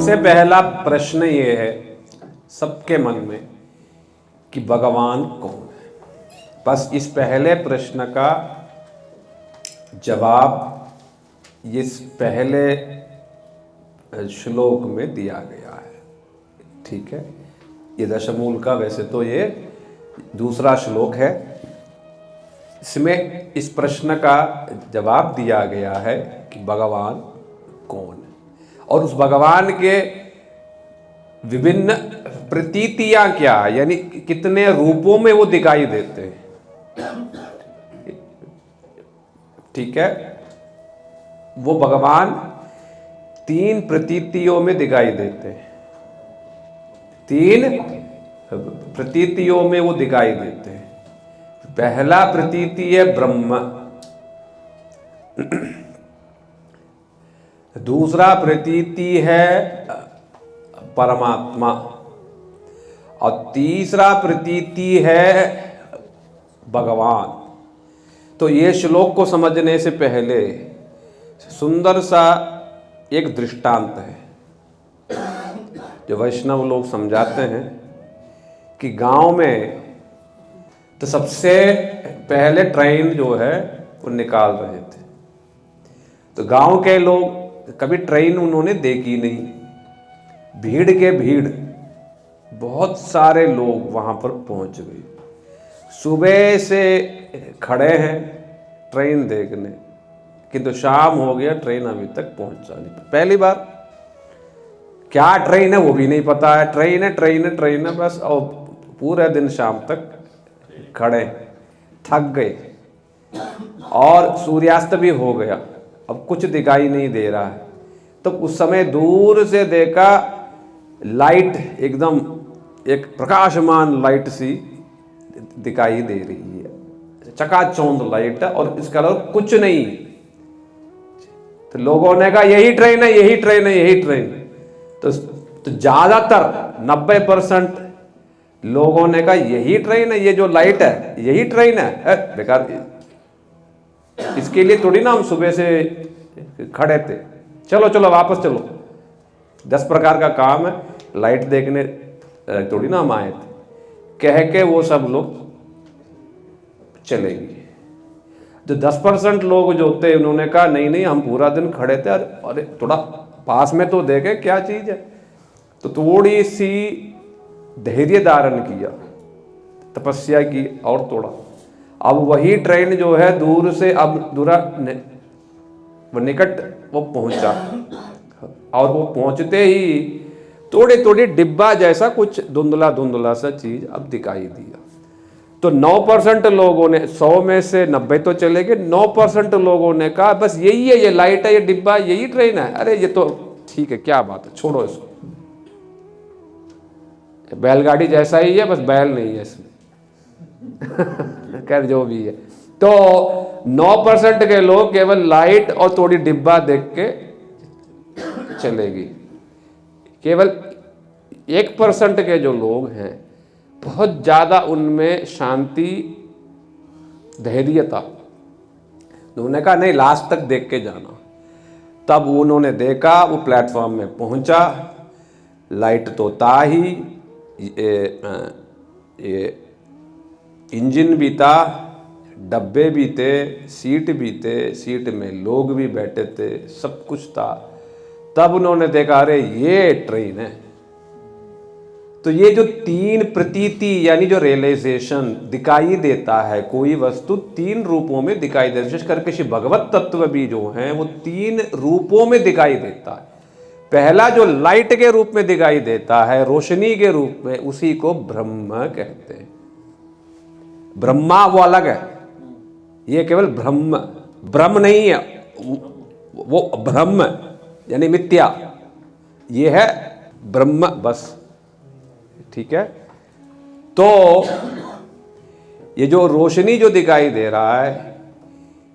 सबसे पहला प्रश्न ये है सबके मन में कि भगवान कौन है। बस इस पहले प्रश्न का जवाब इस पहले श्लोक में दिया गया है। ठीक है, ये दशमूल का वैसे तो ये दूसरा श्लोक है। इसमें इस प्रश्न का जवाब दिया गया है कि भगवान कौन है और उस भगवान के विभिन्न प्रतीतियां क्या, यानी कितने रूपों में वो दिखाई देते हैं। ठीक है, वो भगवान 3 प्रतीतियों में दिखाई देते हैं। 3 प्रतीतियों में वो दिखाई देते हैं। पहला प्रतीति है ब्रह्म, दूसरा प्रतीति है परमात्मा और तीसरा प्रतीति है भगवान। तो ये श्लोक को समझने से पहले सुंदर सा एक दृष्टांत है जो वैष्णव लोग समझाते हैं कि गांव में तो सबसे पहले ट्रेन जो है वो निकाल रहे थे। तो गांव के लोग कभी ट्रेन उन्होंने देखी नहीं। भीड़ के भीड़ बहुत सारे लोग वहां पर पहुंच गए। सुबह से खड़े हैं ट्रेन देखने, किंतु शाम हो गया, ट्रेन अभी तक पहुंचा नहीं। पहली बार क्या ट्रेन है वो भी नहीं पता है। ट्रेन है ट्रेन है ट्रेन है बस, और पूरे दिन शाम तक खड़े, थक गए और सूर्यास्त भी हो गया। अब कुछ दिखाई नहीं दे रहा है। तो उस समय दूर से देखा लाइट, एकदम एक प्रकाशमान लाइट सी दिखाई दे रही है, चकाचौंध लाइट, और इसका कलर कुछ नहीं। तो लोगों ने कहा यही ट्रेन है यही ट्रेन है यही ट्रेन। तो ज्यादातर 90% लोगों ने कहा यही ट्रेन है, ये जो लाइट है यही ट्रेन है। बेकार, इसके लिए थोड़ी ना हम सुबह से खड़े थे। चलो चलो वापस चलो, 10 प्रकार का काम है, लाइट देखने थोड़ी ना हम आए थे। कह के वो सब लोग चले गए। जो 10% लोग जो थे उन्होंने कहा नहीं नहीं हम पूरा दिन खड़े थे, अरे थोड़ा पास में तो देखे क्या चीज है। तो थोड़ी सी धैर्य धारण किया, तपस्या की और थोड़ा। अब वही ट्रेन जो है दूर से अब दूरा वो निकट वो पहुंचा, और वो पहुंचते ही थोड़ी थोड़ी डिब्बा जैसा कुछ धुंधला धुंधला सा चीज अब दिखाई दिया। तो 9% लोगों ने, 100 में से 90 तो चले गए, 9% लोगों ने कहा बस यही है, ये लाइट है, ये डिब्बा, यही ट्रेन है। अरे ये तो ठीक है, क्या बात है, छोड़ो इसको, बैलगाड़ी जैसा ही है, बस बैल नहीं है इसमें। खैर जो भी है। तो 9% के लोग केवल लाइट और थोड़ी डिब्बा देख के चलेगी। केवल 1% के जो लोग हैं बहुत ज्यादा उनमें शांति, धैर्य था। उन्होंने कहा नहीं लास्ट तक देख के जाना। तब उन्होंने देखा, वो प्लेटफॉर्म में पहुंचा, लाइट तो था ही, ये इंजन भी था, डब्बे भी थे, सीट भी थे, सीट में लोग भी बैठे थे, सब कुछ था। तब उन्होंने देखा अरे ये ट्रेन है। तो ये जो 3 प्रतीति यानी जो रियलाइजेशन दिखाई देता है, कोई वस्तु 3 रूपों में दिखाई देता है। विशेष करके श्री भगवत तत्व भी जो है वो 3 रूपों में दिखाई देता है। पहला जो लाइट के रूप में दिखाई देता है, रोशनी के रूप में, उसी को ब्रह्म कहते हैं। ब्रह्मा वो अलग है, ये केवल ब्रह्म, ब्रह्म नहीं है, वो ब्रह्म यानी मिथ्या, ये है ब्रह्म बस। ठीक है, तो ये जो रोशनी जो दिखाई दे रहा है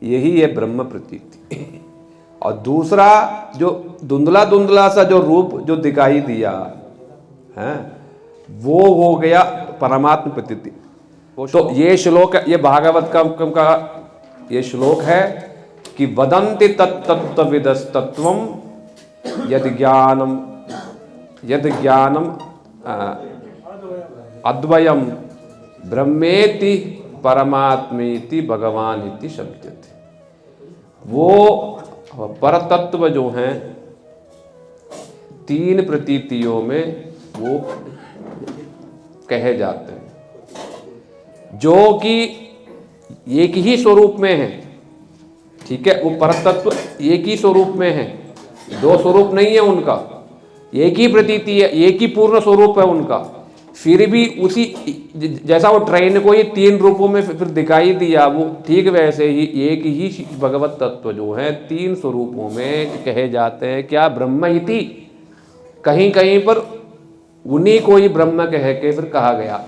यही है ब्रह्म प्रतीति। और दूसरा जो धुंधला धुंधला सा जो रूप जो दिखाई दिया है वो हो गया परमात्म प्रतीति। तो ये श्लोक, ये भागवत का ये श्लोक है कि वदन्ति तत्तत्त्वविदस्तत्त्वं यद् ज्ञानम यद ज्ञानम अद्वयम ब्रह्मेति परमात्मेति भगवान इति शब्दते। वो परतत्व जो हैं तीन प्रतीतियों में वो कहे जाते हैं, जो कि एक ही स्वरूप में है। ठीक है, वो परतत्व एक ही स्वरूप में है, दो स्वरूप नहीं है उनका, एक ही प्रतीति है, एक ही पूर्ण स्वरूप है उनका। फिर भी उसी जैसा वो ट्रेन को ये तीन रूपों में फिर दिखाई दिया, वो ठीक वैसे ही एक ही भगवत तत्व जो है तीन स्वरूपों में कहे जाते हैं। क्या ब्रह्म इति, कहीं कहीं पर उन्हीं को ही ब्रह्म कह के फिर कहा गया,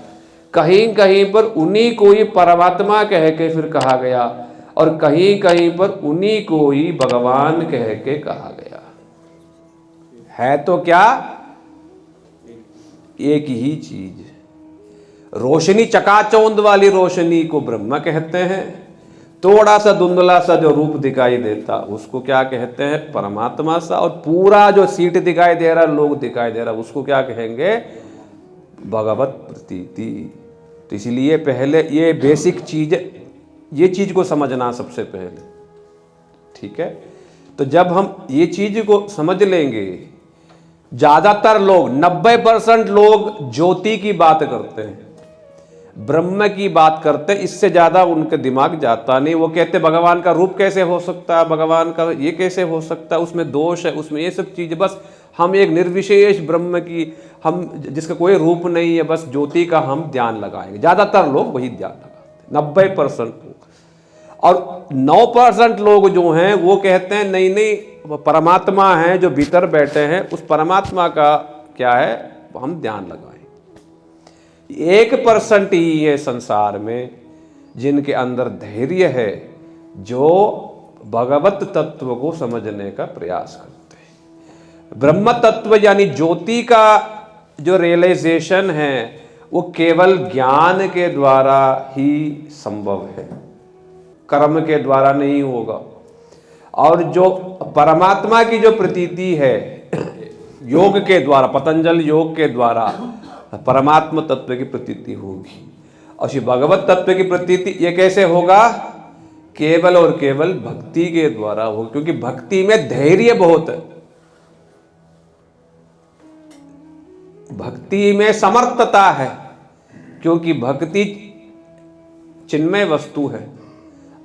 कहीं कहीं पर उन्हीं को ही परमात्मा कह के फिर कहा गया, और कहीं कहीं पर उन्हीं को ही भगवान कह के कहा गया। है तो क्या एक ही चीज। रोशनी, चकाचौंध वाली रोशनी को ब्रह्म कहते हैं, थोड़ा सा धुंधला सा जो रूप दिखाई देता उसको क्या कहते हैं, परमात्मा सा, और पूरा जो सीट दिखाई दे रहा, लोग दिखाई दे रहा, उसको क्या कहेंगे, भगवत प्रतीति। तो इसलिए पहले ये बेसिक चीज, ये चीज को समझना सबसे पहले। ठीक है, तो जब हम ये चीज को समझ लेंगे, ज्यादातर लोग 90% लोग ज्योति की बात करते हैं, ब्रह्म की बात करते हैं, इससे ज्यादा उनके दिमाग जाता नहीं। वो कहते भगवान का रूप कैसे हो सकता है, भगवान का ये कैसे हो सकता है, उसमें दोष है, उसमें ये सब चीज। बस हम एक निर्विशेष ब्रह्म की, हम जिसका कोई रूप नहीं है, बस ज्योति का हम ध्यान लगाएंगे। ज्यादातर लोग वही ध्यान लगाते हैं, 90% लोग। और 9% लोग जो हैं वो कहते हैं नहीं नहीं, परमात्मा है जो भीतर बैठे हैं, उस परमात्मा का क्या है हम ध्यान लगाएं। 1% ही है संसार में जिनके अंदर धैर्य है, जो भगवत तत्व को समझने का प्रयास करते हैं। ब्रह्म तत्व यानी ज्योति का जो रियलाइजेशन है वो केवल ज्ञान के द्वारा ही संभव है, कर्म के द्वारा नहीं होगा। और जो परमात्मा की जो प्रतीति है योग के द्वारा, पतंजल योग के द्वारा परमात्मा तत्व की प्रतीति होगी। और श्री भगवत तत्व की प्रतीति ये कैसे होगा, केवल और केवल भक्ति के द्वारा होगा, क्योंकि भक्ति में धैर्य बहुत है, भक्ति में समर्थता है, क्योंकि भक्ति चिन्मय वस्तु है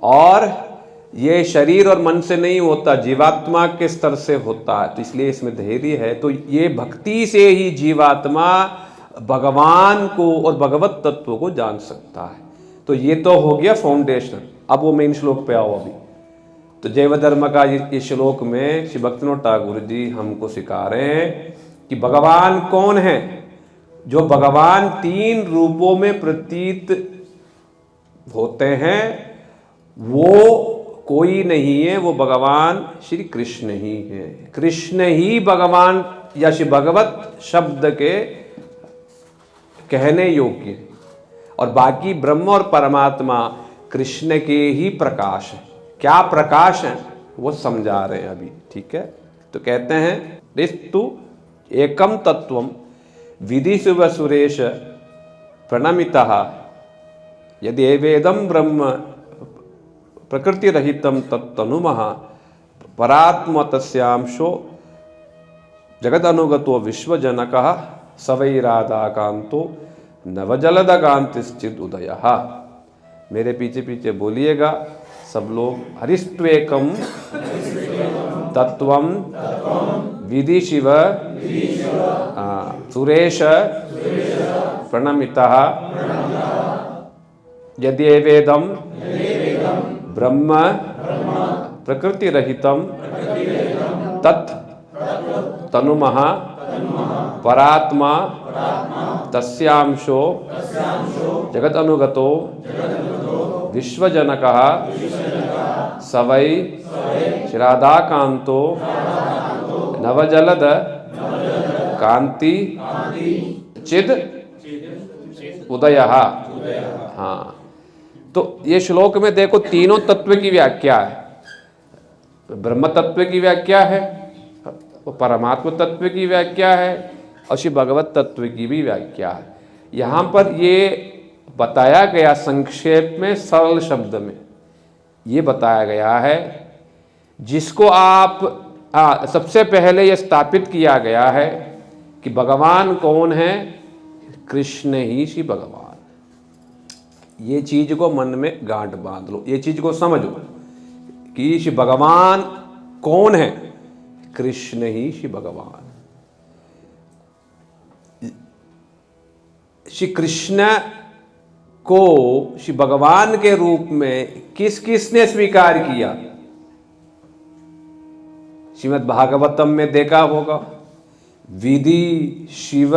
और ये शरीर और मन से नहीं होता, जीवात्मा के स्तर से होता है। तो इसलिए इसमें धैर्य है। तो ये भक्ति से ही जीवात्मा भगवान को और भगवत तत्व को जान सकता है। तो ये तो हो गया फाउंडेशन। अब वो मेन श्लोक पे आओ। अभी तो जैव धर्म का ये श्लोक में श्री भक्तिविनोद ठाकुर जी हमको सिखा रहे हैं कि भगवान कौन है। जो भगवान तीन रूपों में प्रतीत होते हैं वो कोई नहीं है, वो भगवान श्री कृष्ण ही है। कृष्ण ही भगवान या श्री भगवत शब्द के कहने योग्य है, और बाकी ब्रह्म और परमात्मा कृष्ण के ही प्रकाश है। क्या प्रकाश है वो समझा रहे हैं अभी। ठीक है, तो कहते हैं ऋतु एकम तत्वम विदिशुव सुरेश प्रणमितः यदि एवेदम ब्रह्म प्रकृति रहितम तत्तनुमः परात्म तस्यांशो जगद अनुगतो विश्वजनकः सवैराधाकांतो नवजलदकांतिश्चिद उदयः। मेरे पीछे पीछे बोलिएगा सब लोग। हरिस्त्वेकम तत्वम विदिशिव सुरेश प्रणमितः यदि वेदम ब्रह्म प्रकृति रहितम तत् तनुमः परात्मा तस्यांशो जगत अनुगतो विश्वजनकः सवै श्रादाकांतो नवजलद कांति चिद उदयः। हाँ, तो ये श्लोक में देखो तीनों तत्व की व्याख्या है। ब्रह्म तत्व की व्याख्या है, परमात्मा तत्व की व्याख्या है, और श्री भगवत तत्व की भी व्याख्या है। यहाँ पर ये बताया गया संक्षेप में, सरल शब्द में ये बताया गया है, जिसको आप सबसे पहले ये स्थापित किया गया है कि भगवान कौन है, कृष्ण ही श्री भगवान। ये चीज को मन में गांठ बांध लो, ये चीज को समझो कि श्री भगवान कौन है, कृष्ण ही श्री भगवान। श्री कृष्ण को श्री भगवान के रूप में किस किसने स्वीकार किया? श्रीमद् भागवतम में देखा होगा, विधि शिव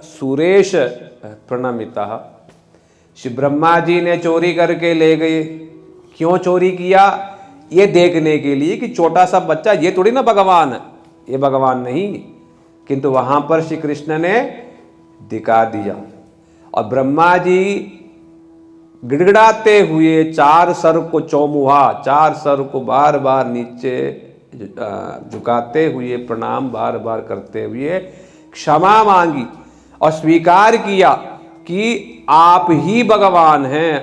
सुरेश प्रणमिता। श्री ब्रह्मा जी ने चोरी करके ले गए। क्यों चोरी किया? ये देखने के लिए कि छोटा सा बच्चा, ये थोड़ी ना भगवान है, ये भगवान नहीं, किंतु वहां पर श्री कृष्ण ने दिखा दिया। और ब्रह्मा जी गिड़गिड़ाते हुए चार सर को चौमुहा, चार सर को बार बार नीचे झुकाते हुए, प्रणाम बार बार करते हुए क्षमा मांगी और स्वीकार किया कि आप ही भगवान हैं।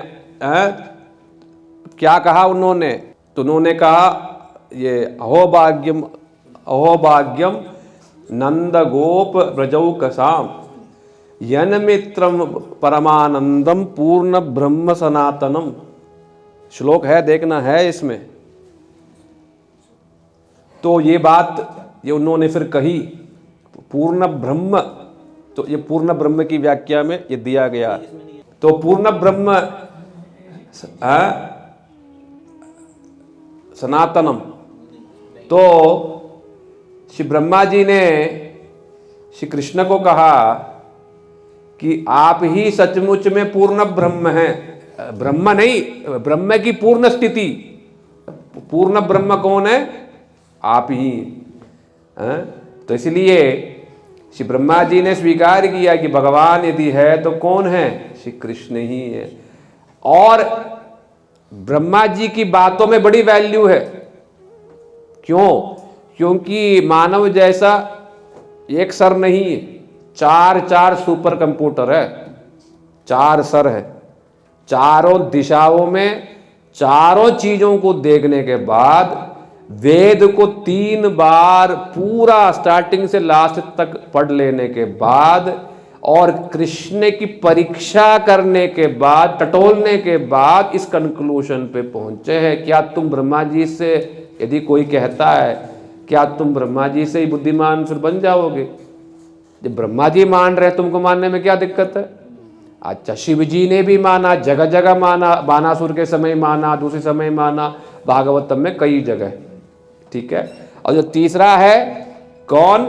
क्या कहा उन्होंने? तो उन्होंने कहा ये अहोभाग्यम अहोभाग्यम नंद गोप व्रजौकसाम यनमित्रम परमानंदम पूर्ण ब्रह्म सनातनम। श्लोक है, देखना है इसमें। तो ये बात ये उन्होंने फिर कही, पूर्ण ब्रह्म, तो ये पूर्ण ब्रह्म की व्याख्या में ये दिया गया। तो पूर्ण ब्रह्म सनातनम, तो श्री ब्रह्मा जी ने श्री कृष्ण को कहा कि आप ही सचमुच में पूर्ण ब्रह्म हैं। ब्रह्म नहीं, ब्रह्म की पूर्ण स्थिति। पूर्ण ब्रह्म कौन है? आप ही। तो इसलिए श्री ब्रह्मा जी ने स्वीकार किया कि भगवान यदि है तो कौन है? श्री कृष्ण ही है। और ब्रह्मा जी की बातों में बड़ी वैल्यू है। क्यों? क्योंकि मानव जैसा एक सर नहीं है, चार चार सुपर कंप्यूटर है, चार सर है, चारों दिशाओं में चारों चीजों को देखने के बाद, वेद को 3 बार पूरा स्टार्टिंग से लास्ट तक पढ़ लेने के बाद और कृष्ण की परीक्षा करने के बाद, टटोलने के बाद इस कंक्लूजन पे पहुंचे हैं। क्या तुम ब्रह्मा जी से, यदि कोई कहता है क्या तुम ब्रह्मा जी से ही बुद्धिमान फिर बन जाओगे? जब ब्रह्मा जी मान रहे तुमको मानने में क्या दिक्कत है? अच्छा, शिव जी ने भी माना, जगह जगह माना, बानासुर के समय माना, दूसरे समय माना, भागवतम में कई जगह, ठीक है। और जो तीसरा है कौन?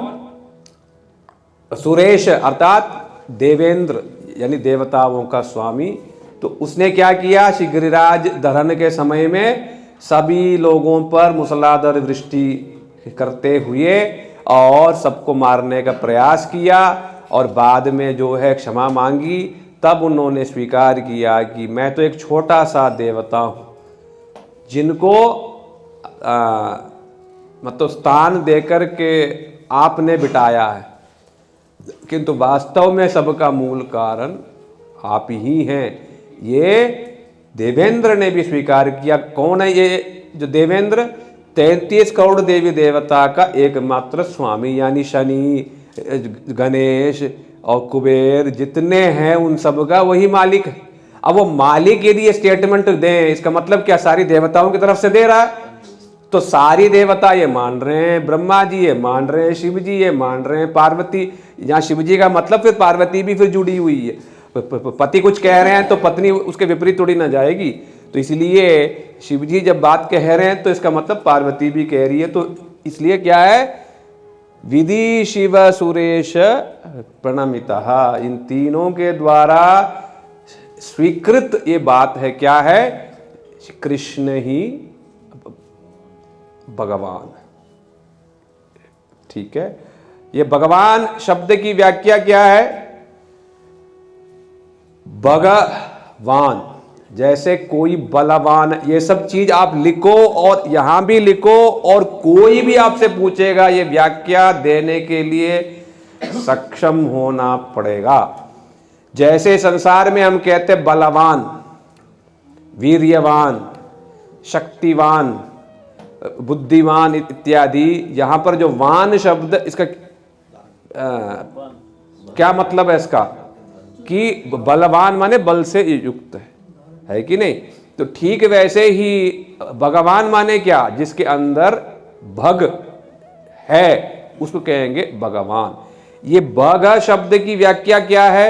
सुरेश अर्थात देवेंद्र, यानी देवताओं का स्वामी। तो उसने क्या किया? श्री गिरिराज धरण के समय में सभी लोगों पर मूसलाधार वृष्टि करते हुए और सबको मारने का प्रयास किया और बाद में जो है क्षमा मांगी। तब उन्होंने स्वीकार किया कि मैं तो एक छोटा सा देवता हूँ, जिनको मतलब स्थान देकर के आपने बिठाया है, किंतु वास्तव में सबका मूल कारण आप ही हैं। ये देवेंद्र ने भी स्वीकार किया। कौन है ये जो देवेंद्र? 33 करोड़ देवी देवता का एकमात्र स्वामी, यानी शनि, गणेश और कुबेर जितने हैं उन सब का वही मालिक है। अब वो मालिक यदि ये स्टेटमेंट दें, इसका मतलब क्या सारी देवताओं की तरफ से दे रहा है? तो सारी देवता ये मान रहे हैं, ब्रह्मा जी ये मान रहे हैं, शिव जी ये मान रहे हैं, पार्वती, यहाँ शिव जी का मतलब फिर पार्वती भी फिर जुड़ी हुई है। पति कुछ कह रहे हैं तो पत्नी उसके विपरीत थोड़ी ना जाएगी। तो इसलिए शिव जी जब बात कह रहे हैं तो इसका मतलब पार्वती भी कह रही है। तो इसलिए क्या है? विधि शिव सुरेश प्रणमिता, इन तीनों के द्वारा स्वीकृत ये बात है। क्या है? कृष्ण ही भगवान, ठीक है। ये भगवान शब्द की व्याख्या क्या है? भगवान, जैसे कोई बलवान, ये सब चीज आप लिखो और यहां भी लिखो, और कोई भी आपसे पूछेगा ये व्याख्या देने के लिए सक्षम होना पड़ेगा। जैसे संसार में हम कहते बलवान, वीर्यवान, शक्तिवान, बुद्धिमान इत्यादि, यहां पर जो वान शब्द, इसका क्या मतलब है इसका? कि बलवान माने बल से युक्त है कि नहीं? तो ठीक वैसे ही भगवान माने क्या? जिसके अंदर भग है उसको कहेंगे भगवान। ये भग शब्द की व्याख्या क्या है?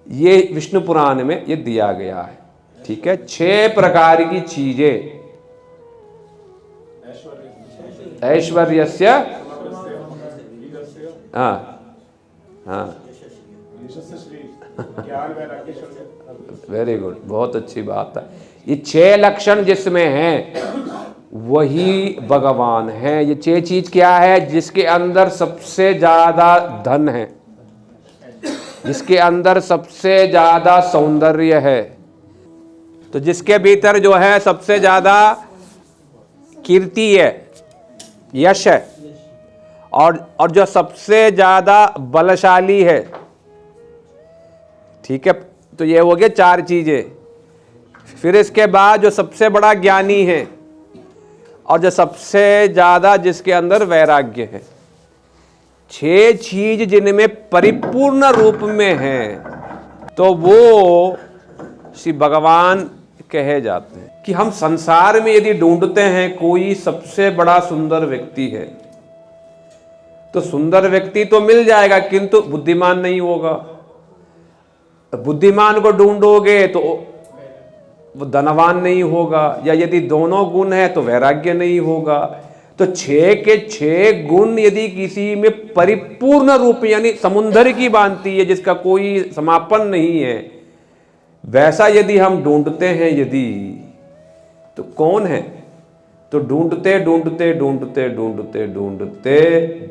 ये विष्णु पुराण में ये दिया गया है। ठीक है, 6 प्रकार की चीजें ऐश्वर्यस्य, हाँ हाँ, वेरी गुड, बहुत अच्छी बात है। ये 6 लक्षण जिसमें हैं वही भगवान है। ये 6 चीज क्या है? जिसके अंदर सबसे ज्यादा धन है, जिसके अंदर सबसे ज्यादा सौंदर्य है, तो जिसके भीतर जो है सबसे ज्यादा कीर्ति है, यश है, और जो सबसे ज्यादा बलशाली है। ठीक है, तो ये हो गया 4 चीजें। फिर इसके बाद जो सबसे बड़ा ज्ञानी है और जो सबसे ज्यादा जिसके अंदर वैराग्य है। 6 चीज जिनमें परिपूर्ण रूप में है तो वो श्री भगवान कहे जाते हैं। कि हम संसार में यदि ढूंढते हैं कोई सबसे बड़ा सुंदर व्यक्ति है तो सुंदर व्यक्ति तो मिल जाएगा, किंतु बुद्धिमान नहीं होगा। बुद्धिमान को ढूंढोगे तो वो धनवान नहीं होगा, या यदि दोनों गुण है तो वैराग्य नहीं होगा। तो 6 के 6 गुण यदि किसी में परिपूर्ण रूप, यानी समुद्र की भांति है जिसका कोई समापन नहीं है, वैसा यदि हम ढूंढते हैं यदि, तो कौन है? तो ढूंढते ढूंढते ढूंढते ढूंढते ढूंढते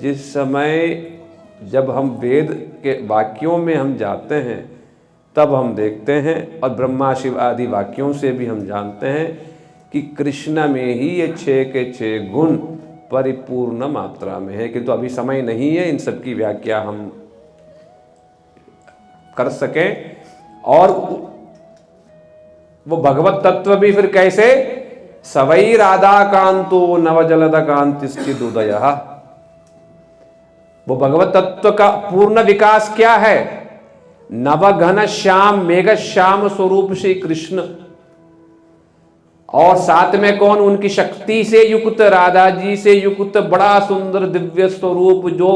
जिस समय जब हम वेद के वाक्यों में हम जाते हैं तब हम देखते हैं, और ब्रह्मा शिव आदि वाक्यों से भी हम जानते हैं कि कृष्ण में ही ये 6 के 6 गुण परिपूर्ण मात्रा में है। किंतु अभी समय नहीं है इन सब की व्याख्या हम कर सकें। और वो भगवत तत्व भी फिर कैसे? सवै राधा कांतो नवजलद कांतिश्चिद उदय। वो भगवत तत्व का पूर्ण विकास क्या है? नवघन श्याम मेघ श्याम स्वरूप श्री कृष्ण, और साथ में कौन? उनकी शक्ति से युक्त, राधा जी से युक्त बड़ा सुंदर दिव्य स्वरूप, जो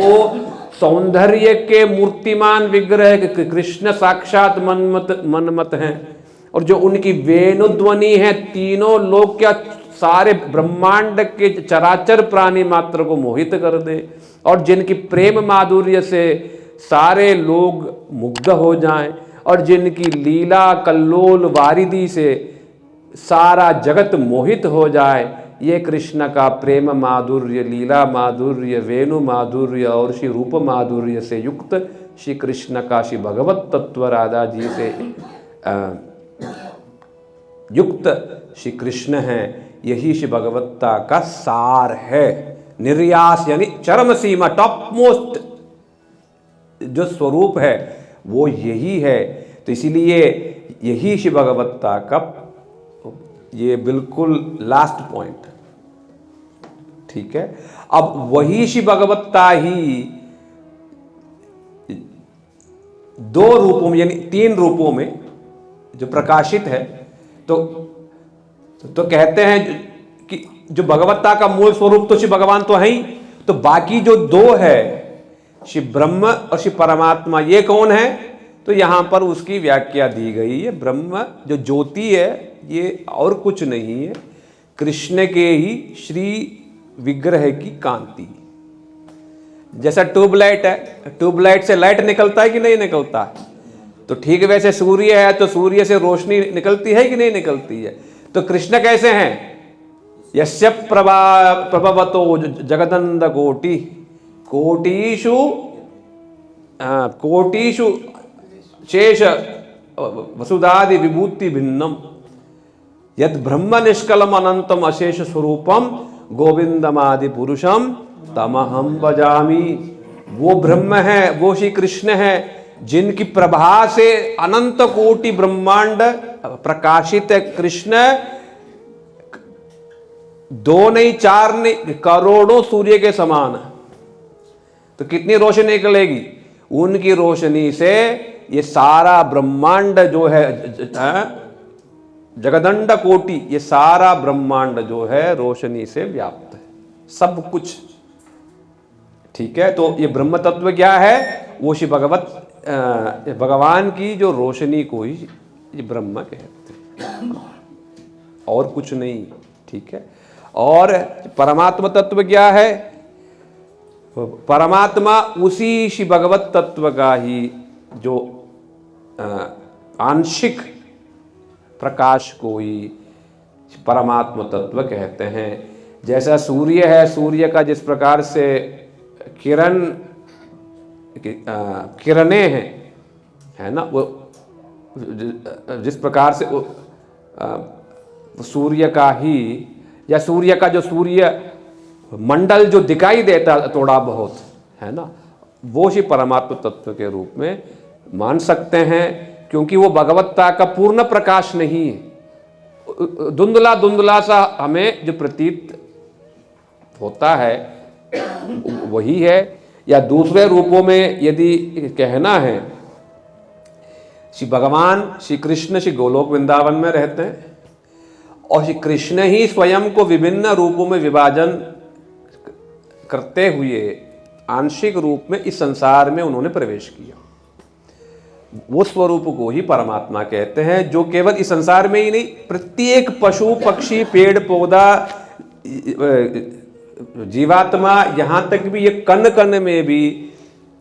सौंदर्य के मूर्तिमान विग्रह कृष्ण साक्षात मनमत हैं। और जो उनकी वेणुध्वनि है तीनों लोक क्या सारे ब्रह्मांड के चराचर प्राणी मात्र को मोहित कर दे, और जिनकी प्रेम माधुर्य से सारे लोग मुग्ध हो जाएं, और जिनकी लीला कल्लोल वारिदी से सारा जगत मोहित हो जाए। ये कृष्ण का प्रेम माधुर्य, लीला माधुर्य, वेणु माधुर्य और श्री रूप माधुर्य से युक्त श्री कृष्ण का, श्री भगवत तत्व राधा जी से युक्त श्री कृष्ण हैं। यही श्री भगवत्ता का सार है। निर्यास यानी चरम सीमा, टॉप मोस्ट जो स्वरूप है वो यही है। तो इसीलिए यही श्री भगवत्ता का ये बिल्कुल लास्ट पॉइंट। ठीक है, अब वही श्री भगवत्ता ही 2 रूपों में यानी 3 रूपों में जो प्रकाशित है। तो कहते हैं कि जो भगवत्ता का मूल स्वरूप तो श्री भगवान तो है ही, तो बाकी जो 2 है श्री ब्रह्म और श्री परमात्मा, ये कौन है? तो यहां पर उसकी व्याख्या दी गई है। ब्रह्म जो ज्योति है ये और कुछ नहीं है, कृष्ण के ही श्री विग्रह की कांति। जैसा ट्यूबलाइट है, ट्यूबलाइट से लाइट निकलता है कि नहीं निकलता है? तो ठीक वैसे सूर्य है तो सूर्य से रोशनी निकलती है कि नहीं निकलती है? तो कृष्ण कैसे हैं? यस्य प्रभवतो जगदन्द कोटि कोटिषु कोटिषु शेष वसुधादि विभूति भिन्नम यद ब्रह्म निष्कलम अनंतम अशेष स्वरूपम गोविंदमादि पुरुषम तमहम भजामि। वो ब्रह्म है, वो श्री कृष्ण है, जिनकी प्रभा से अनंत कोटि ब्रह्मांड प्रकाशित है। कृष्ण 2 नहीं 4 नहीं करोड़ों सूर्य के समान है। तो कितनी रोशनी निकलेगी? उनकी रोशनी से ये सारा ब्रह्मांड जो है जगदंड कोटि, ये सारा ब्रह्मांड जो है रोशनी से व्याप्त है, सब कुछ। ठीक है, तो ये ब्रह्म तत्व क्या है? वो श्री भगवान की जो रोशनी को ही ये ब्रह्म कहते हैं, और कुछ नहीं। ठीक है, और परमात्मा तत्व क्या है? परमात्मा उसी श्री भगवत तत्व का ही जो आंशिक प्रकाश को ही परमात्मा तत्व कहते हैं। जैसा सूर्य है, सूर्य का जिस प्रकार से किरणें हैं, है ना, वो जिस प्रकार से वो सूर्य का ही, या सूर्य का जो सूर्य मंडल जो दिखाई देता थोड़ा बहुत, है ना, वो ही परमात्मा तत्व के रूप में मान सकते हैं, क्योंकि वो भगवत्ता का पूर्ण प्रकाश नहीं है। धुंधला धुंधला सा हमें जो प्रतीत होता है वही है। या दूसरे रूपों में यदि कहना है, श्री भगवान श्री कृष्ण श्री गोलोक वृंदावन में रहते हैं, और श्री कृष्ण ही स्वयं को विभिन्न रूपों में विभाजन करते हुए आंशिक रूप में इस संसार में उन्होंने प्रवेश किया। वो स्वरूप को ही परमात्मा कहते हैं, जो केवल इस संसार में ही नहीं, प्रत्येक पशु पक्षी पेड़ पौधा जीवात्मा, यहाँ तक भी ये कण कण में भी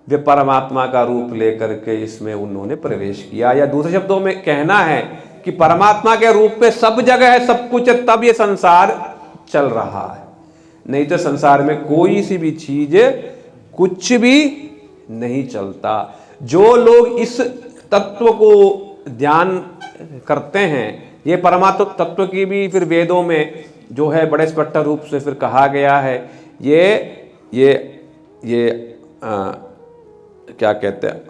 वे परमात्मा का रूप लेकर के इसमें उन्होंने प्रवेश किया। या दूसरे शब्दों में कहना है कि परमात्मा के रूप में सब जगह है, सब कुछ है, तब ये संसार चल रहा है। नहीं तो संसार में कोई सी भी चीज कुछ भी नहीं चलता। जो लोग इस तत्व को ध्यान करते हैं, ये परमात्मा तत्व की भी फिर वेदों में जो है बड़े स्पष्ट रूप से फिर कहा गया है, ये क्या कहते हैं,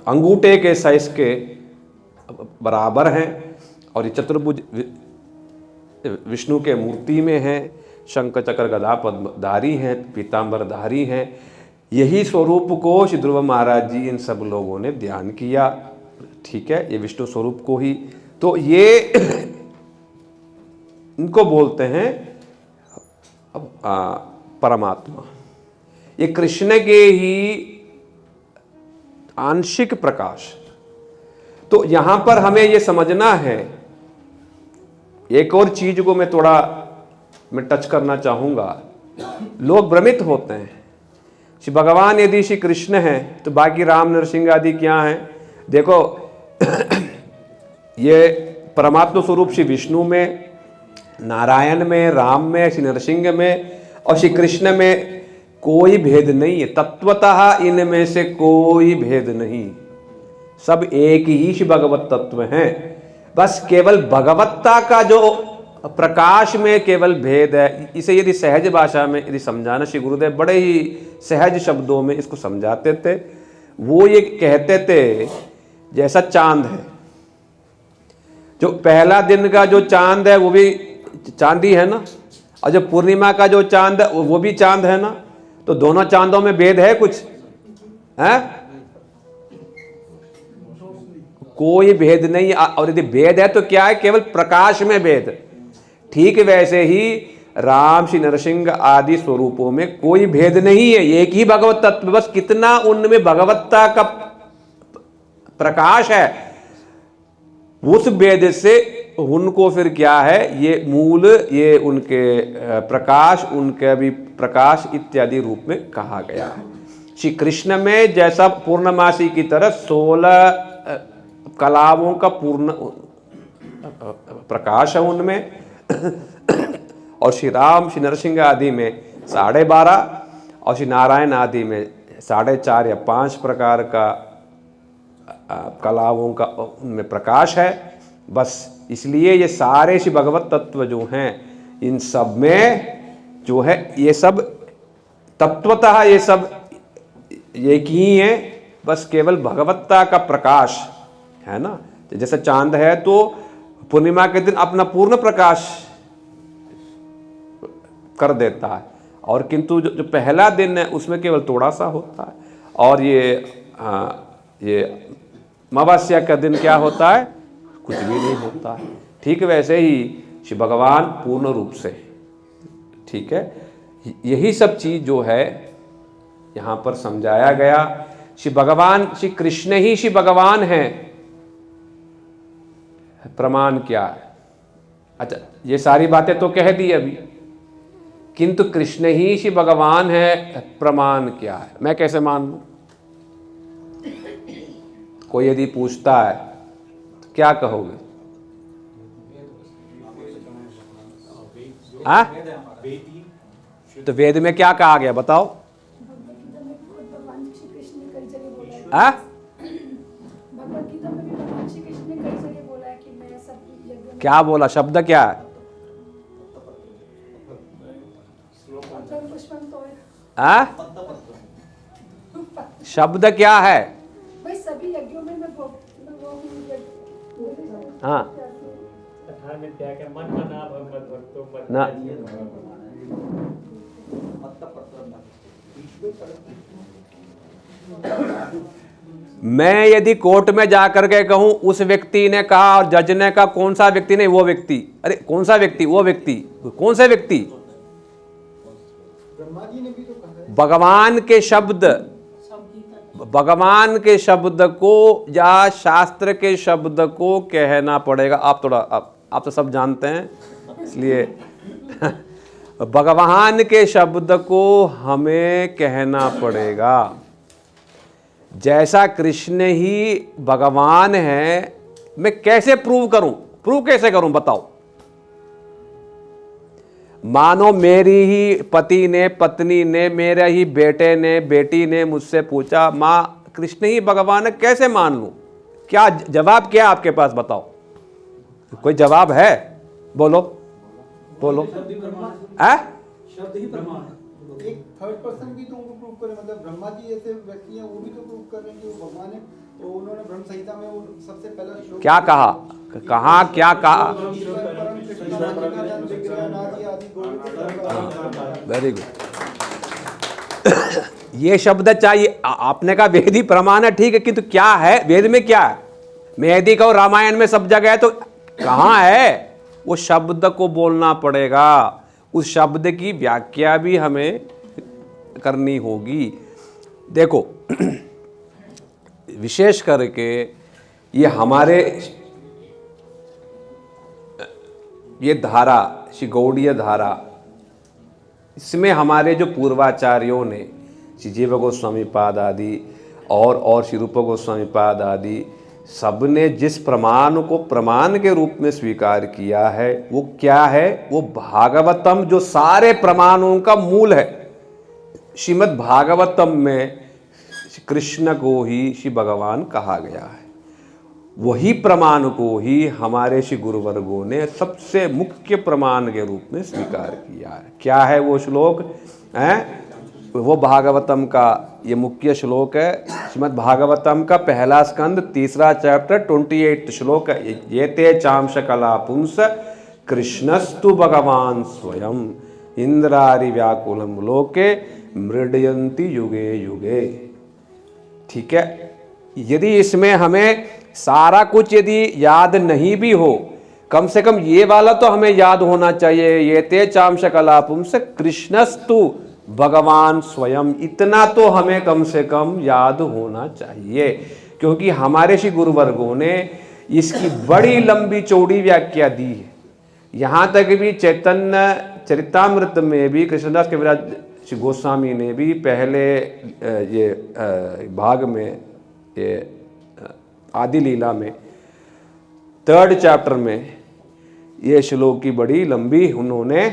अंगूठे के साइज के बराबर हैं, और ये चतुर्भुज विष्णु के मूर्ति में है, शंख चक्र गदा पद्मधारी हैं, पीतांबरधारी हैं। यही स्वरूप को श्री ध्रुव महाराज जी इन सब लोगों ने ध्यान किया। ठीक है, ये विष्णु स्वरूप को ही, तो ये इनको बोलते हैं परमात्मा। ये कृष्ण के ही आंशिक प्रकाश। तो यहां पर हमें ये समझना है, एक और चीज को मैं थोड़ा टच करना चाहूंगा। लोग भ्रमित होते हैं, श्री भगवान यदि श्री कृष्ण हैं तो बाकी राम नरसिंह आदि क्या हैं? देखो ये परमात्मा स्वरूप श्री विष्णु में, नारायण में, राम में, श्री नरसिंह में और श्री कृष्ण में कोई भेद नहीं है। तत्वतः इनमें से कोई भेद नहीं, सब एक ही श्री भगवत तत्व हैं। बस केवल भगवत्ता का जो प्रकाश में केवल भेद है। इसे यदि सहज भाषा में यदि समझाना, श्री गुरुदेव बड़े ही सहज शब्दों में इसको समझाते थे। वो ये कहते थे, जैसा चांद है, जो पहला दिन का जो चांद है वो भी चांदी है ना, और जो पूर्णिमा का जो चांद है वो भी चांद है ना। तो दोनों चांदों में भेद है कुछ? है कोई भेद नहीं। और यदि भेद है तो क्या है? केवल प्रकाश में भेद। ठीक वैसे ही राम श्री नरसिंह आदि स्वरूपों में कोई भेद नहीं है, एक ही भगवत तत्व। बस कितना उनमें भगवत्ता का प्रकाश है, उस भेद से उनको फिर क्या है, ये मूल, ये उनके प्रकाश, उनके भी प्रकाश इत्यादि रूप में कहा गया है। श्री कृष्ण में जैसा पूर्णमासी की तरह 16 कलाओं का पूर्ण प्रकाश है उनमें, और श्री राम श्री नरसिंह आदि में 12.5 और श्री नारायण आदि में 4.5 या 5 प्रकार का कलाओं का उनमें प्रकाश है। बस इसलिए ये सारे श्री भगवत तत्व जो हैं, इन सब में जो है ये सब तत्वतः ये सब एक ही है, बस केवल भगवत्ता का प्रकाश है ना। जैसे चांद है तो पूर्णिमा के दिन अपना पूर्ण प्रकाश कर देता है, और किंतु जो पहला दिन है उसमें केवल थोड़ा सा होता है। और ये अमावस्या का दिन क्या होता है, कुछ भी नहीं होता है। ठीक वैसे ही श्री भगवान पूर्ण रूप से, ठीक है, यही सब चीज जो है यहां पर समझाया गया। श्री भगवान, श्री कृष्ण ही श्री भगवान है, प्रमाण क्या है? अच्छा, ये सारी बातें तो कह दी अभी, किंतु कृष्ण ही श्री भगवान है, प्रमाण क्या है? मैं कैसे मान लूं? कोई यदि पूछता है तो क्या कहोगे? हाँ, तो वेद में क्या कहा गया बताओ? हाँ, क्या बोला? शब्द क्या है? हाँ, शब्द क्या है? सभी यज्ञों में हाँ ना, मैं यदि कोर्ट में जाकर के कहूं उस व्यक्ति ने कहा और जज ने कहा, कौन सा व्यक्ति? नहीं, वो व्यक्ति। अरे कौन सा व्यक्ति? वो व्यक्ति। कौन सा व्यक्ति? भगवान के शब्द, भगवान के शब्द को या शास्त्र के शब्द को कहना पड़ेगा। आप तो सब जानते हैं, इसलिए भगवान के शब्द को हमें कहना पड़ेगा। जैसा कृष्ण ही भगवान है, मैं कैसे प्रूव करूं? प्रूव कैसे करूं बताओ? मानो मेरी ही पति ने, पत्नी ने, मेरे ही बेटे ने, बेटी ने मुझसे पूछा, माँ कृष्ण ही भगवान है, कैसे मान लूं? क्या जवाब क्या आपके पास बताओ? कोई जवाब है? बोलो बोलो। शब्द ही प्रमाण है। एक थर्ड पर्सन भी तो उनको प्रूव करे, मतलब ब्रह्मा जी ऐसे व्यक्ति हैं, वो भी तो प्रूव कर रहे हैं कि वो भगवान है। तो उन्होंने ब्रह्म संहिता में वो सबसे पहला श्लोक क्या कहा? कहाँ क्या कहा? Very good. ये शब्द चाहिए। आपने कहा वेद ही प्रमाण है, ठीक है, किंतु क्या है वेद में? क्या है? मेहदी का रामायण में सब जगह है, तो कहाँ है? वो शब्द को बोलना पड़ेगा, उस शब्द की व्याख्या भी हमें करनी होगी। देखो, विशेष करके ये हमारे ये धारा, श्री गौड़ीय धारा, इसमें हमारे जो पूर्वाचार्यों ने, श्री जीव गोस्वामी पाद आदि और श्री रूप गोस्वामी पाद आदि, सबने जिस प्रमाण को प्रमाण के रूप में स्वीकार किया है, वो क्या है? वो भागवतम, जो सारे प्रमाणों का मूल है। श्रीमद् भागवतम में कृष्ण को ही श्री भगवान कहा गया है। वही प्रमाण को ही हमारे श्री गुरुवर्गों ने सबसे मुख्य प्रमाण के रूप में स्वीकार किया है। क्या है वो श्लोक? वो भागवतम का ये मुख्य श्लोक है। श्रीमद् भागवतम का पहला स्कंद, तीसरा चैप्टर, 28 श्लोक है। ये ते चांश कला पुंस कृष्णस्तु भगवान स्वयं इंद्रारि व्याकुलम लोके मृडयंती युगे युगे। ठीक है, यदि इसमें हमें सारा कुछ यदि याद नहीं भी हो, कम से कम ये वाला तो हमें याद होना चाहिए। ये ते चांश कला पुंस कृष्णस्तु भगवान स्वयं, इतना तो हमें कम से कम याद होना चाहिए, क्योंकि हमारे श्री गुरुवर्गों ने इसकी बड़ी लंबी चौड़ी व्याख्या दी है। यहाँ तक भी चैतन्य चरितामृत में भी कृष्णदास कविराज श्री गोस्वामी ने भी पहले ये भाग में, ये आदि लीला में 3rd चैप्टर में ये श्लोक की बड़ी लंबी उन्होंने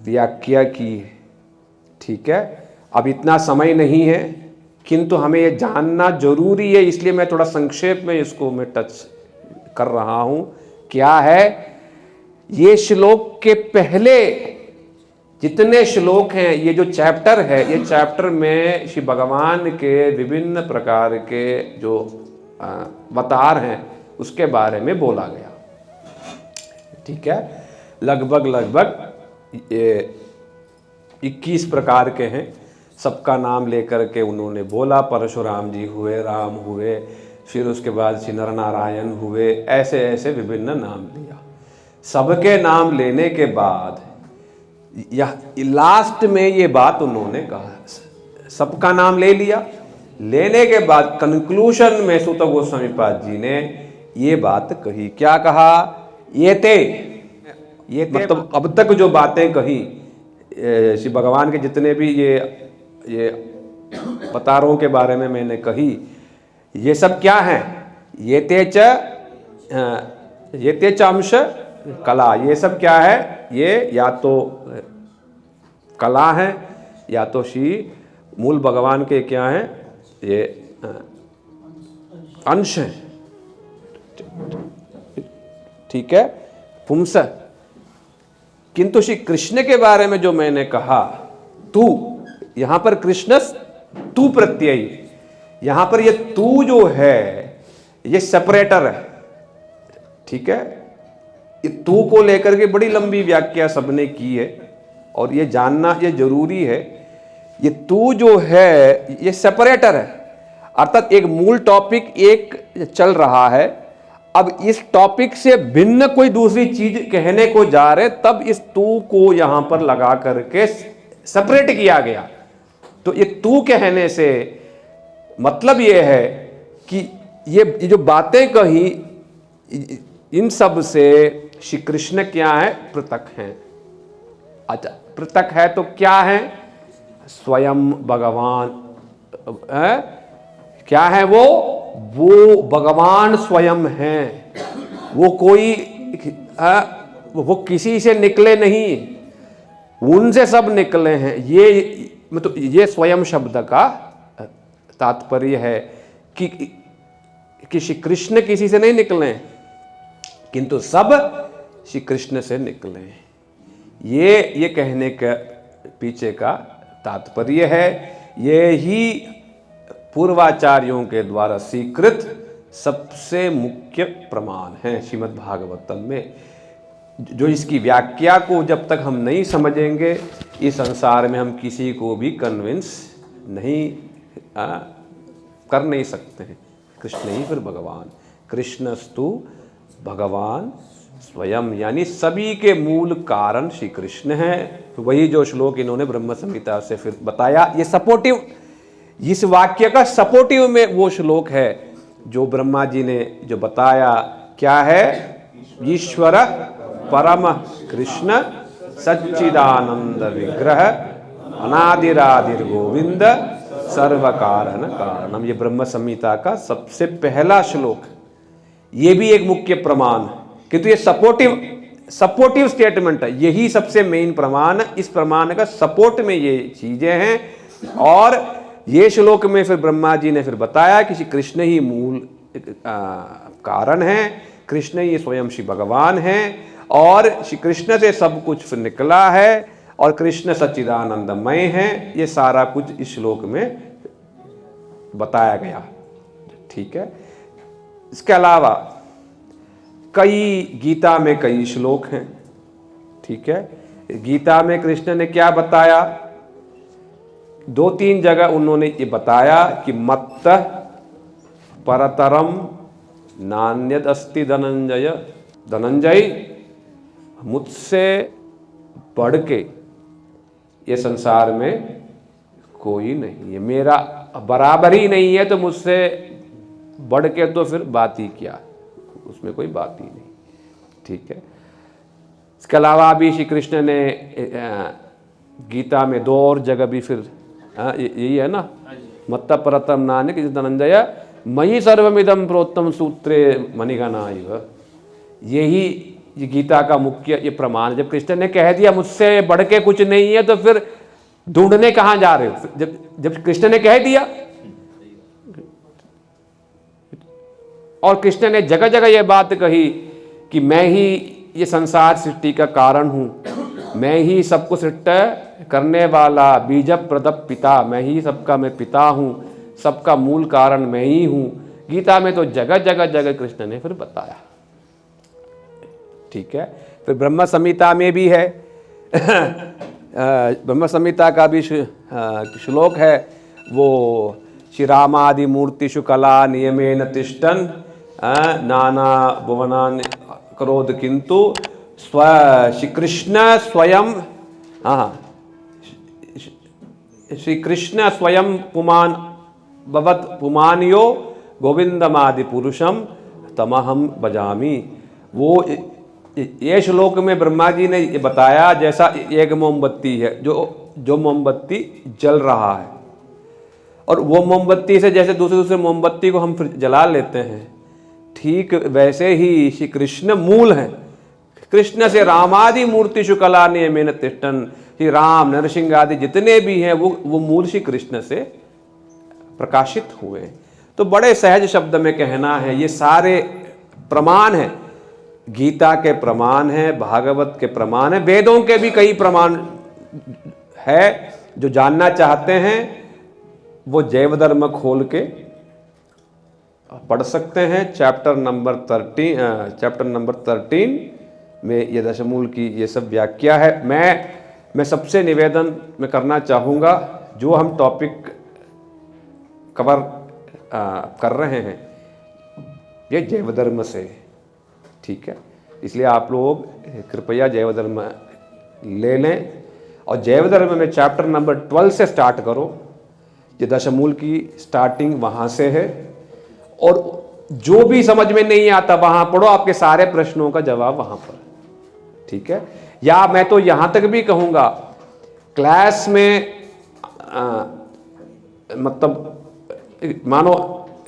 व्याख्या की है। ठीक है, अब इतना समय नहीं है, किंतु हमें ये जानना जरूरी है, इसलिए मैं थोड़ा संक्षेप में इसको मैं टच कर रहा हूं। क्या है ये श्लोक के पहले जितने श्लोक हैं, ये जो चैप्टर है, ये चैप्टर में श्री भगवान के विभिन्न प्रकार के जो अवतार हैं उसके बारे में बोला गया। ठीक है, लगभग 21 प्रकार के हैं, सबका नाम लेकर के उन्होंने बोला। परशुराम जी हुए, राम हुए, फिर उसके बाद श्री नर नारायण हुए, ऐसे ऐसे विभिन्न नाम लिया। सबके नाम लेने के बाद यह लास्ट में ये बात उन्होंने कहा, सबका नाम ले लिया, लेने के बाद कंक्लूजन में सूत गोस्वामी पाद जी ने ये बात कही। क्या कहा? ये थे मतलब अब तक जो बातें कही श्री भगवान के, जितने भी ये अवतारों के बारे में मैंने कही, ये सब क्या है? ये तेच अंश कला। ये सब क्या है? ये या तो कला है या तो श्री मूल भगवान के क्या है, ये अंश है। ठीक है, पुंस। किंतु श्री कृष्ण के बारे में जो मैंने कहा, तू, यहां पर कृष्ण तू प्रत्यय, यहां पर ये तू जो है ये सेपरेटर है। ठीक है, ये तू को लेकर के बड़ी लंबी व्याख्या सबने की है और ये जानना ये जरूरी है। ये तू जो है ये सेपरेटर है, अर्थात एक मूल टॉपिक एक चल रहा है, अब इस टॉपिक से भिन्न कोई दूसरी चीज कहने को जा रहे, तब इस तू को यहां पर लगा करके सेपरेट किया गया। तो ये तू कहने से मतलब ये है कि ये जो बातें कही, इन सब से श्री कृष्ण क्या है? पृथक हैं। अच्छा, पृथक है तो क्या है? स्वयं भगवान है। क्या है वो भगवान स्वयं हैं। वो कोई वो किसी से निकले नहीं, उनसे सब निकले हैं। ये मतलब ये स्वयं शब्द का तात्पर्य है कि श्री कृष्ण किसी से नहीं निकले, किंतु सब श्री कृष्ण से निकले। ये कहने के पीछे का तात्पर्य है। ये ही पूर्वाचार्यों के द्वारा स्वीकृत सबसे मुख्य प्रमाण है श्रीमद् भागवतम में। जो इसकी व्याख्या को जब तक हम नहीं समझेंगे, इस संसार में हम किसी को भी कन्विंस नहीं कर नहीं सकते हैं। कृष्ण ही फिर भगवान, कृष्णस्तु भगवान स्वयं, यानी सभी के मूल कारण श्री कृष्ण हैं। वही जो श्लोक इन्होंने ब्रह्म संहिता से फिर बताया, ये सपोर्टिव, इस वाक्य का सपोर्टिव में वो श्लोक है जो ब्रह्मा जी ने जो बताया। क्या है? ईश्वर परम कृष्ण सच्चिदानंद विग्रह अनादिरादिर गोविंद सर्व कारण कारणम। ये ब्रह्म संहिता का सबसे पहला श्लोक, ये भी एक मुख्य प्रमाण, किंतु ये सपोर्टिव स्टेटमेंट है। यही सबसे मेन प्रमाण, इस प्रमाण का सपोर्ट में ये चीजें हैं। और ये श्लोक में फिर ब्रह्मा जी ने फिर बताया कि श्री कृष्ण ही मूल कारण है, कृष्ण ही स्वयं श्री भगवान हैं, और श्री कृष्ण से सब कुछ फिर निकला है, और कृष्ण सच्चिदानंदमय हैं। ये सारा कुछ इस श्लोक में बताया गया। ठीक है, इसके अलावा कई गीता में कई श्लोक हैं। ठीक है, गीता में कृष्ण ने क्या बताया? 2-3 जगह उन्होंने ये बताया कि मत्त परतरम नान्यद अस्ति धनंजय, धनंजय मुझसे बढ़ के ये संसार में कोई नहीं है, मेरा बराबर ही नहीं है, तो मुझसे बढ़ के तो फिर बात ही क्या, उसमें कोई बात ही नहीं। ठीक है, इसके अलावा भी श्री कृष्ण ने गीता में 2 और जगह भी फिर यही है ना, मत्त परतम नान्यद धनंजय मयि सर्वमिदं प्रोक्तम सूत्रे मणिगणा इव। यही ये गीता का मुख्य ये प्रमाण। जब कृष्ण ने कह दिया मुझसे बढ़ के कुछ नहीं है, तो फिर ढूंढने कहाँ जा रहे हो? जब कृष्ण ने कह दिया, और कृष्ण ने जगह जगह ये बात कही कि मैं ही ये संसार सृष्टि का कारण हूँ, मैं ही सबको सृष्टि करने वाला, बीज प्रदप पिता, मैं ही सबका मैं पिता हूँ, सबका मूल कारण मैं ही हूँ। गीता में तो जगह जगह जगह कृष्ण ने फिर बताया। ठीक है, फिर ब्रह्म संहिता में भी है ब्रह्म संहिता का भी श्लोक है, वो श्री रामादि मूर्तिषु कला नियमेन तिष्ठन् नाना भुवनानि करोद किंतु श्री कृष्ण स्वयं, श्री कृष्ण स्वयं पुमान भवत पुमानियो गोविंदमादि पुरुषम तमहम भजामि। वो ये श्लोक में ब्रह्मा जी ने ये बताया, जैसा एक मोमबत्ती है, जो मोमबत्ती जल रहा है, और वो मोमबत्ती से जैसे दूसरे मोमबत्ती को हम फिर जला लेते हैं, ठीक वैसे ही श्री कृष्ण मूल हैं। कृष्ण से रामादि मूर्तिषु कला नियमेन तिष्ठन्, श्री राम नरसिंह आदि जितने भी हैं वो मूल श्री कृष्ण से प्रकाशित हुए। तो बड़े सहज शब्द में कहना है, ये सारे प्रमाण हैं, गीता के प्रमाण हैं, भागवत के प्रमाण हैं, वेदों के भी कई प्रमाण है। जो जानना चाहते हैं वो जैव धर्म खोल के पढ़ सकते हैं। चैप्टर नंबर 13 में ये दशमूल की ये सब व्याख्या है। मैं सबसे निवेदन में करना चाहूँगा, जो हम टॉपिक कवर कर रहे हैं ये जैव धर्म से, ठीक है, इसलिए आप लोग कृपया जैव धर्म ले लें और जैव धर्म में चैप्टर नंबर 12 से स्टार्ट करो। ये दशमूल की स्टार्टिंग वहाँ से है, और जो भी समझ में नहीं आता वहाँ पढ़ो, आपके सारे प्रश्नों का जवाब वहाँ पर, ठीक है। या मैं तो यहाँ तक भी कहूँगा, क्लास में मतलब मानो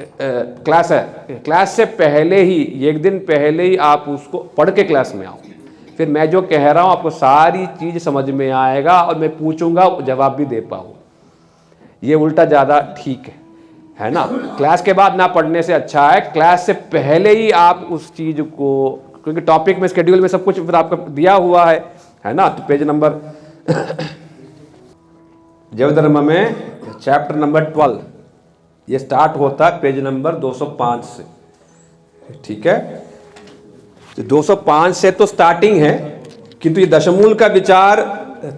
क्लास है, क्लास से पहले ही, एक दिन पहले ही आप उसको पढ़ के क्लास में आओ, फिर मैं जो कह रहा हूँ आपको सारी चीज़ समझ में आएगा और मैं पूछूंगा जवाब भी दे पाऊँ। ये उल्टा ज़्यादा ठीक है ना। क्लास के बाद ना पढ़ने से अच्छा है क्लास से पहले ही आप उस चीज़ को, क्योंकि टॉपिक में शेड्यूल में सब कुछ फिर आपका दिया हुआ है ना। तो पेज नंबर जैव धर्म में चैप्टर नंबर 12 ये स्टार्ट होता है पेज नंबर 205 से, ठीक है। तो 205 से तो स्टार्टिंग है, किंतु ये दशमूल का विचार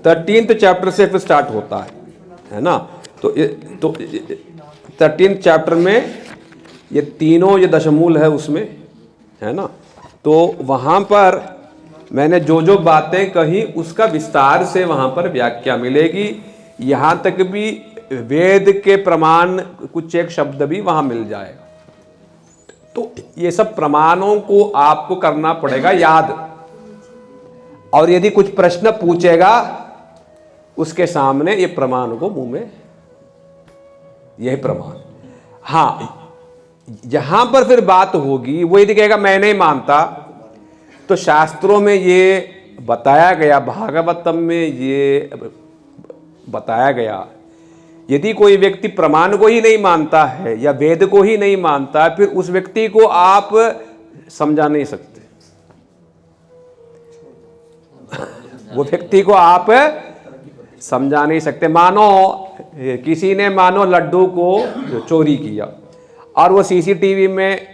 13th चैप्टर से फिर स्टार्ट होता है ना। तो 13th चैप्टर में ये तीनों ये दशमूल है उसमें, है ना। तो वहाँ पर मैंने जो बातें कही उसका विस्तार से वहाँ पर व्याख्या मिलेगी। यहाँ तक भी वेद के प्रमाण कुछ एक शब्द भी वहाँ मिल जाएगा। तो ये सब प्रमाणों को आपको करना पड़ेगा याद, और यदि कुछ प्रश्न पूछेगा उसके सामने ये प्रमाण को मुंह में, यह प्रमाण। हाँ, यहां पर फिर बात होगी, वो यदि कहेगा मैं नहीं मानता, तो शास्त्रों में ये बताया गया, भागवतम में ये बताया गया, यदि कोई व्यक्ति प्रमाण को ही नहीं मानता है या वेद को ही नहीं मानता, फिर उस व्यक्ति को आप समझा नहीं सकते। वो व्यक्ति को आप समझा नहीं सकते। मानो किसी ने लड्डू को चोरी किया और वो सीसीटीवी में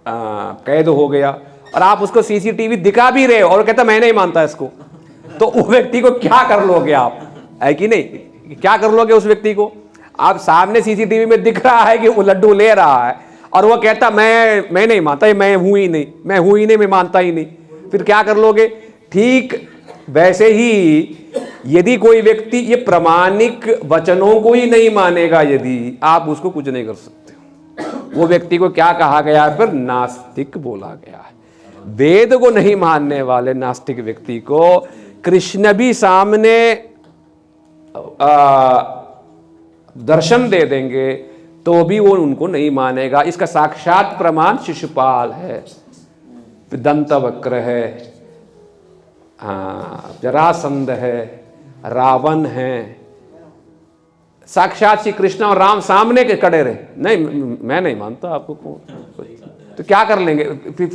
कैद हो गया, और आप उसको सीसीटीवी दिखा भी रहे हो और कहता मैं नहीं मानता इसको, तो उस व्यक्ति को क्या कर लोगे आप, है कि नहीं? क्या कर लोगे उस व्यक्ति को? आप सामने सीसीटीवी में दिख रहा है कि वो लड्डू ले रहा है और वो कहता मैं नहीं मानता, मैं हूं ही नहीं, मैं मानता ही नहीं, फिर क्या कर लोगे? ठीक वैसे ही यदि कोई व्यक्ति ये प्रामाणिक वचनों को ही नहीं मानेगा, यदि आप उसको कुछ नहीं कर सकते। वो व्यक्ति को क्या कहा गया है? फिर नास्तिक बोला गया है। वेद को नहीं मानने वाले नास्तिक व्यक्ति को कृष्ण भी सामने दर्शन दे देंगे तो भी वो उनको नहीं मानेगा। इसका साक्षात प्रमाण शिशुपाल है, दंतवक्र है, जरासंध है, रावण है। साक्षात श्री कृष्ण और राम सामने के खड़े रहे, नहीं मैं नहीं मानता आपको कौन। तो क्या कर लेंगे?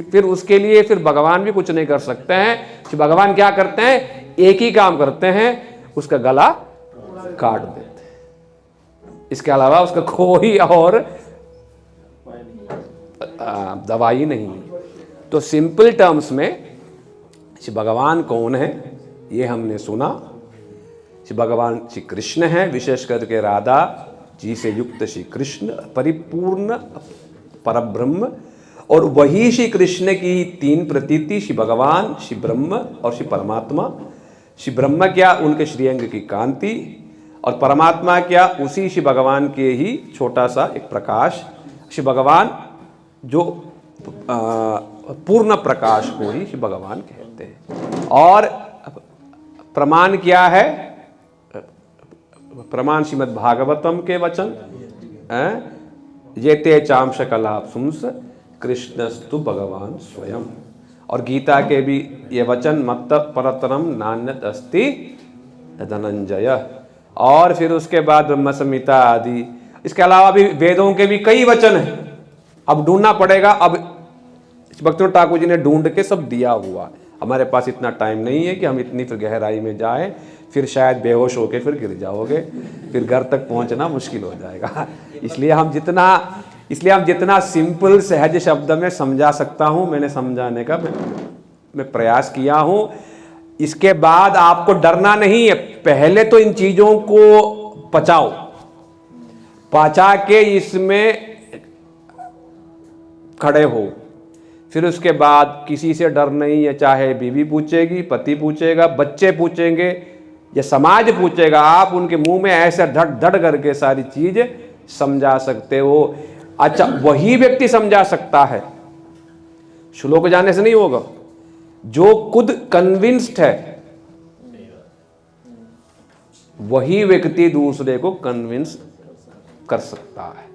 फिर उसके लिए फिर भगवान भी कुछ नहीं कर सकते हैं। कि भगवान क्या करते हैं? एक ही काम करते हैं, उसका गला काट देते हैं। इसके अलावा उसका कोई और दवाई नहीं। तो सिंपल टर्म्स में श्री भगवान कौन है ये हमने सुना। श्री भगवान श्री कृष्ण है, विशेष करके राधा जी से युक्त श्री कृष्ण परिपूर्ण परब्रह्म। और वही श्री कृष्ण की तीन प्रतीति, श्री भगवान, श्री ब्रह्म और श्री परमात्मा। श्री ब्रह्म क्या? उनके श्रीअंग की कांति, और परमात्मा क्या? उसी श्री भगवान के ही छोटा सा एक प्रकाश। श्री भगवान जो पूर्ण प्रकाश को ही श्री भगवान कहते हैं। और प्रमाण क्या है? प्रमाण श्रीमद् भागवतम के वचन, ये ते चांश कलाप्सुंस कृष्णस्तु भगवान स्वयं। और गीता के भी ये वचन, मत्त परतरम नान्यत अस्ति धनंजय। और फिर उसके बाद ब्रह्म संहिता आदि, इसके अलावा भी वेदों के भी कई वचन हैं। अब ढूंढना पड़ेगा। अब भक्ति ठाकुर जी ने ढूंढ के सब दिया हुआ। हमारे पास इतना टाइम नहीं है कि हम इतनी फिर गहराई में जाएं, फिर शायद बेहोश होके फिर गिर जाओगे, फिर घर तक पहुंचना मुश्किल हो जाएगा। इसलिए हम जितना सिंपल सहज शब्द में समझा सकता हूं, मैंने समझाने का मैं प्रयास किया हूं। इसके बाद आपको डरना नहीं है। पहले तो इन चीजों को पचाओ, पचा के इसमें खड़े हो। फिर उसके बाद किसी से डर नहीं है, चाहे बीवी पूछेगी, पति पूछेगा, बच्चे पूछेंगे या समाज पूछेगा, आप उनके मुंह में ऐसे धड़ धड़ करके सारी चीज समझा सकते हो। अच्छा, वही व्यक्ति समझा सकता है, श्लोक जाने से नहीं होगा। जो खुद कन्विंस्ड है वही व्यक्ति दूसरे को कन्विंस कर सकता है।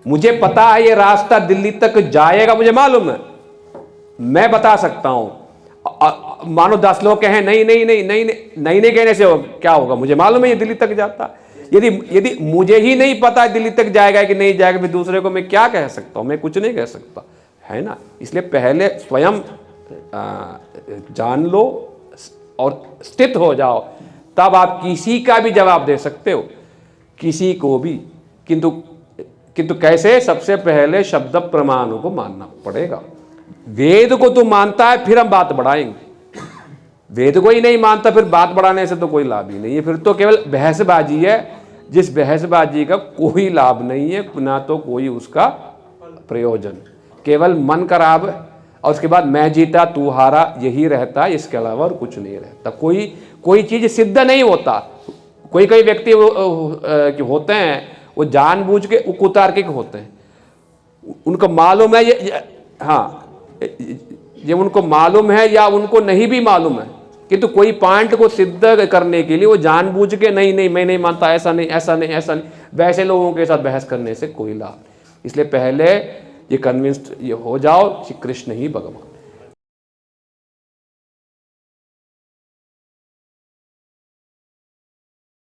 मुझे पता है ये रास्ता दिल्ली तक जाएगा, मुझे मालूम है, मैं बता सकता हूं। मानो 10 लोग कहें नहीं नहीं नहीं नहीं नहीं नहीं कहने से क्या होगा? मुझे मालूम है ये दिल्ली तक जाता। यदि मुझे ही नहीं पता दिल्ली तक जाएगा कि नहीं जाएगा, फिर दूसरे को मैं क्या कह सकता हूं? मैं कुछ नहीं कह सकता, है ना। इसलिए पहले स्वयं जान लो और स्थित हो जाओ, तब आप किसी का भी जवाब दे सकते हो, किसी को भी। किंतु कैसे? सबसे पहले शब्द प्रमाणों को मानना पड़ेगा। वेद को तो मानता है, फिर हम बात बढ़ाएंगे। वेद को ही नहीं मानता, फिर बात बढ़ाने से तो कोई लाभ ही नहीं है। फिर तो केवल बहसबाजी है, जिस बहसबाजी का कोई लाभ नहीं है, ना तो कोई उसका प्रयोजन, केवल मन खराब। और उसके बाद मैं जीता तू हारा यही रहता है, इसके अलावा और कुछ नहीं रहता। कोई चीज सिद्ध नहीं होता। कोई व्यक्ति होते हैं वो जानबूझ के कुतार्किक होते हैं। उनको मालूम है ये उनको मालूम है या उनको नहीं भी मालूम है, किंतु कोई पॉइंट को सिद्ध करने के लिए वो जानबूझ के नहीं मैं नहीं मानता, ऐसा नहीं। वैसे लोगों के साथ बहस करने से कोई लाभ नहीं। इसलिए पहले ये कन्विंस्ड ये हो जाओ कि कृष्ण ही भगवान।